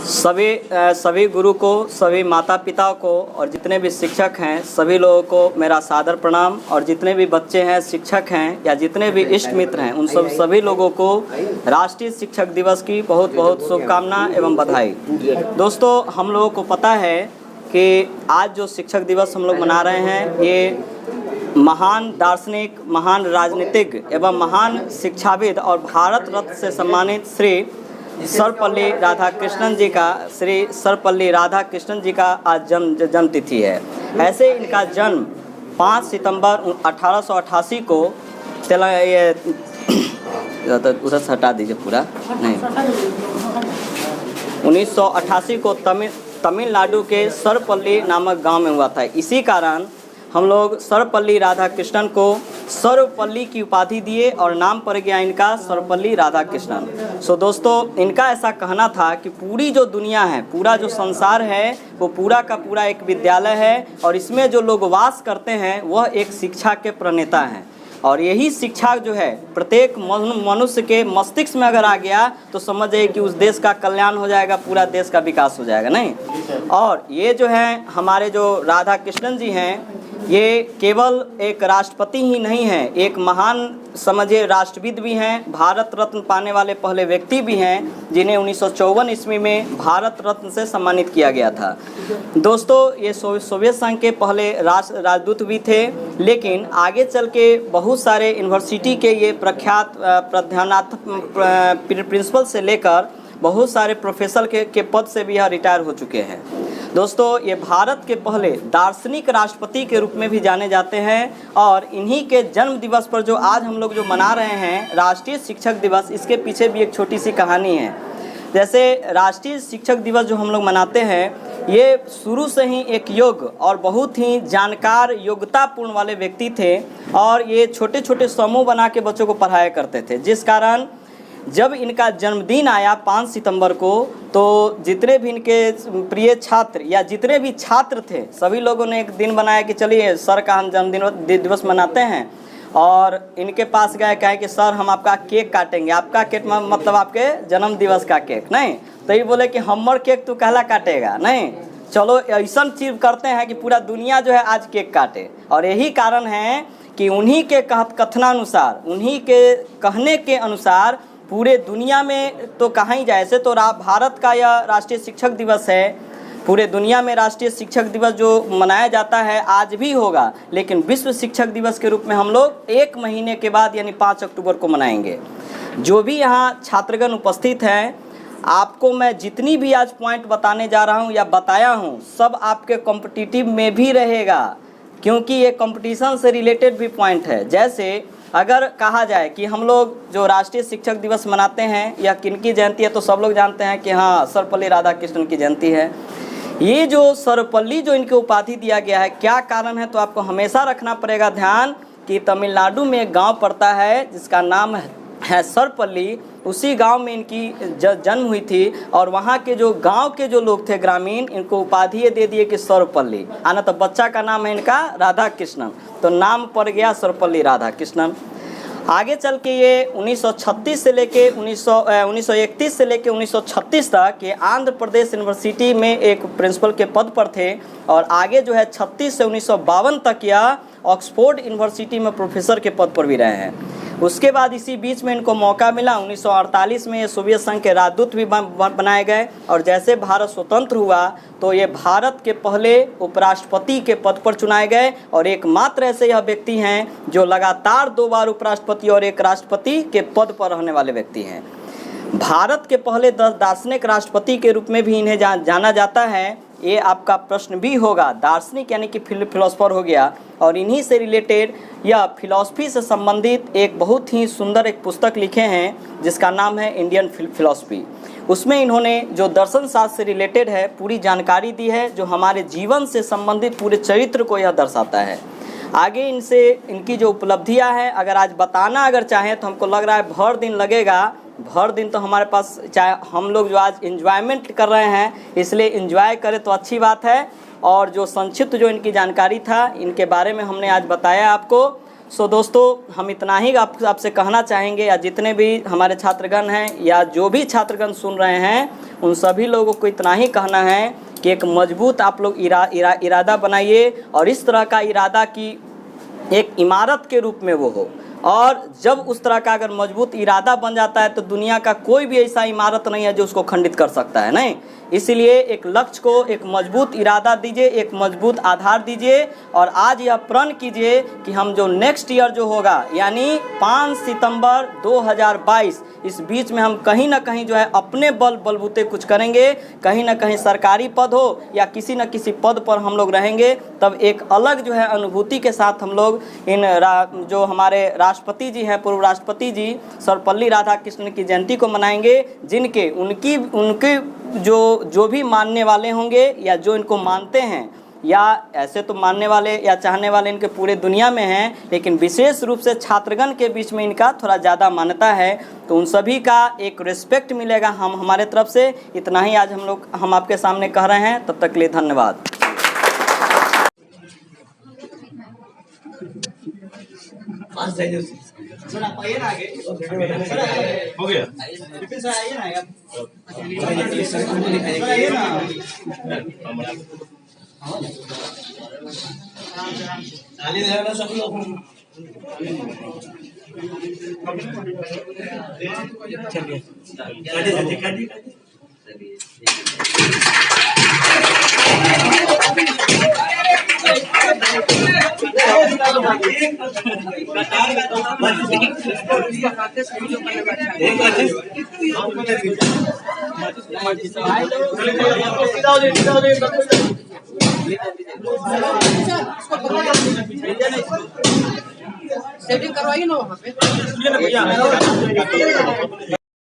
सभी गुरु को, सभी माता पिता को और जितने भी शिक्षक हैं सभी लोगों को मेरा सादर प्रणाम। और जितने भी बच्चे हैं, शिक्षक हैं या जितने भी इष्ट मित्र हैं, उन सभी लोगों को राष्ट्रीय शिक्षक दिवस की बहुत बहुत शुभकामना एवं बधाई। दोस्तों, हम लोगों को पता है कि आज जो शिक्षक दिवस हम लोग मना रहे हैं, ये महान दार्शनिक, महान राजनीतिज्ञ एवं महान शिक्षाविद और भारत रत्न से सम्मानित श्री सर्वपल्ली राधाकृष्णन जी का आज जन्मतिथि है। ऐसे इनका जन्म 5 सितंबर 1888 को ये उधर से हटा दीजिए पूरा, नहीं, 1988 को तमिलनाडु के सर्वपल्ली नामक गांव में हुआ था। इसी कारण हम लोग सर्वपल्ली राधाकृष्णन को सर्वपल्ली की उपाधि दिए और नाम पड़ गया इनका सर्वपल्ली राधाकृष्णन। सो दोस्तों, इनका ऐसा कहना था कि पूरी जो दुनिया है, पूरा जो संसार है, वो पूरा का पूरा एक विद्यालय है और इसमें जो लोग वास करते हैं वह एक शिक्षा के प्रणेता हैं। और यही शिक्षा जो है प्रत्येक मनुष्य के मस्तिष्क में अगर आ गया तो समझ जाइए कि उस देश का कल्याण हो जाएगा, पूरा देश का विकास हो जाएगा, नहीं। और ये जो है हमारे जो राधाकृष्णन जी हैं, ये केवल एक राष्ट्रपति ही नहीं हैं, एक महान समझिए राष्ट्रविद भी हैं, भारत रत्न पाने वाले पहले व्यक्ति भी हैं, जिन्हें 1954 ईस्वी में भारत रत्न से सम्मानित किया गया था। दोस्तों, ये सोवियत संघ के पहले राजदूत भी थे, लेकिन आगे चल के बहुत सारे यूनिवर्सिटी के ये प्रख्यात प्रिंसिपल से लेकर बहुत सारे प्रोफेसर के पद से भी यह रिटायर हो चुके हैं। दोस्तों, ये भारत के पहले दार्शनिक राष्ट्रपति के रूप में भी जाने जाते हैं और इन्हीं के जन्म दिवस पर जो आज हम लोग जो मना रहे हैं राष्ट्रीय शिक्षक दिवस, इसके पीछे भी एक छोटी सी कहानी है। जैसे राष्ट्रीय शिक्षक दिवस जो हम लोग मनाते हैं, ये शुरू से ही एक योग्य और बहुत ही जानकार, योग्यतापूर्ण वाले व्यक्ति थे और ये छोटे छोटे समूह बना के बच्चों को पढ़ाया करते थे, जिस कारण जब इनका जन्मदिन आया 5 सितंबर को, तो जितने भी इनके प्रिय छात्र या जितने भी छात्र थे, सभी लोगों ने एक दिन बनाया कि चलिए सर का हम जन्मदिन दिवस मनाते हैं। और इनके पास गए, कहे कि सर हम आपका केक काटेंगे। आपका केक मतलब आपके जन्म दिवस का केक, नहीं। तो ये बोले कि हमर केक तू कहला काटेगा, नहीं, चलो ऐसा चीज करते हैं कि पूरा दुनिया जो है आज केक काटे। और यही कारण है कि उन्हीं के कथनानुसार, उन्हीं के कहने के अनुसार पूरे दुनिया में तो कहाँ ही जाए, ऐसे तो भारत का यह राष्ट्रीय शिक्षक दिवस है, पूरे दुनिया में राष्ट्रीय शिक्षक दिवस जो मनाया जाता है आज भी होगा, लेकिन विश्व शिक्षक दिवस के रूप में हम लोग 1 महीने के बाद यानी 5 अक्टूबर को मनाएंगे। जो भी यहाँ छात्रगण उपस्थित हैं, आपको मैं जितनी भी आज पॉइंट बताने जा रहा हूँ या बताया हूँ, सब आपके कॉम्पिटिटिव में भी रहेगा, क्योंकि ये कंपटीशन से रिलेटेड भी पॉइंट है। जैसे अगर कहा जाए कि हम लोग जो राष्ट्रीय शिक्षक दिवस मनाते हैं या किनकी जयंती है, तो सब लोग जानते हैं कि हाँ, सर्वपल्ली राधाकृष्णन की जयंती है। ये जो सर्वपल्ली जो इनके उपाधि दिया गया है, क्या कारण है, तो आपको हमेशा रखना पड़ेगा ध्यान कि तमिलनाडु में एक गांव पड़ता है जिसका नाम है सर्वपल्ली। उसी गांव में इनकी जन्म हुई थी और वहाँ के जो गांव के जो लोग थे ग्रामीण, इनको उपाधि दे दिए कि सर्वपल्ली, आना तो बच्चा का नाम है इनका राधाकृष्णन, तो नाम पड़ गया सर्वपल्ली राधाकृष्णन। आगे चल के ये 1936 से लेके 1931 से लेके 1936 तक ये आंध्र प्रदेश यूनिवर्सिटी में एक प्रिंसिपल के पद पर थे और आगे जो है 36 से 1952 तक यह ऑक्सफोर्ड यूनिवर्सिटी में प्रोफेसर के पद पर भी रहे हैं। उसके बाद इसी बीच में इनको मौका मिला, 1948 में ये सोवियत संघ के राजदूत भी बनाए गए और जैसे भारत स्वतंत्र हुआ तो ये भारत के पहले उपराष्ट्रपति के पद पर चुनाए गए और एकमात्र ऐसे यह व्यक्ति हैं जो लगातार 2 बार उपराष्ट्रपति और एक राष्ट्रपति के पद पर रहने वाले व्यक्ति हैं। भारत के पहले 10 दार्शनिक राष्ट्रपति के रूप में भी इन्हें जाना जाता है। ये आपका प्रश्न भी होगा, दार्शनिक यानी कि फिलोसफर हो गया, और इन्हीं से रिलेटेड या फिलॉसफी से संबंधित एक बहुत ही सुंदर एक पुस्तक लिखे हैं जिसका नाम है इंडियन फिलॉसफी। उसमें इन्होंने जो दर्शन शास्त्र से रिलेटेड है पूरी जानकारी दी है, जो हमारे जीवन से संबंधित पूरे चरित्र को यह दर्शाता है। आगे इनसे इनकी जो उपलब्धियां हैं अगर आज बताना अगर चाहें तो हमको लग रहा है भर दिन लगेगा। भर दिन तो हमारे पास, चाहे हम लोग जो आज एंजॉयमेंट कर रहे हैं इसलिए एंजॉय करें तो अच्छी बात है, और जो संक्षिप्त जो इनकी जानकारी था इनके बारे में हमने आज बताया आपको, सो दोस्तों हम इतना ही आपसे कहना चाहेंगे, या जितने भी हमारे छात्रगण हैं या जो भी छात्रगण सुन रहे हैं उन सभी लोगों को इतना ही कहना है कि एक मजबूत आप लोग इरादा बनाइए, और इस तरह का इरादा की एक इमारत के रूप में वो हो। और जब उस तरह का अगर मजबूत इरादा बन जाता है तो दुनिया का कोई भी ऐसा इमारत नहीं है जो उसको खंडित कर सकता है, नहीं। इसलिए एक लक्ष्य को एक मजबूत इरादा दीजिए, एक मजबूत आधार दीजिए, और आज यह प्रण कीजिए कि हम जो नेक्स्ट ईयर जो होगा यानी 5 सितंबर 2022, इस बीच में हम कहीं ना कहीं जो है अपने बलबूते कुछ करेंगे, कहीं ना कहीं सरकारी पद हो या किसी न किसी पद पर हम लोग रहेंगे। तब एक अलग जो है अनुभूति के साथ हम लोग इन जो हमारे राष्ट्रपति जी हैं, पूर्व राष्ट्रपति जी सर्वपल्ली राधाकृष्णन की जयंती को मनाएंगे, जिनके उनके जो भी मानने वाले होंगे या जो इनको मानते हैं, या ऐसे तो मानने वाले या चाहने वाले इनके पूरे दुनिया में हैं, लेकिन विशेष रूप से छात्रगण के बीच में इनका थोड़ा ज़्यादा मान्यता है, तो उन सभी का एक रिस्पेक्ट मिलेगा हमारे तरफ से। इतना ही आज हम आपके सामने कह रहे हैं। तब तक के लिए धन्यवाद। सर आप आइए ना आगे, हो गया विपिन सर, आइए ना आइए ना, सब लोग चलिए सेटिंग करवाइए ना वहाँ पे।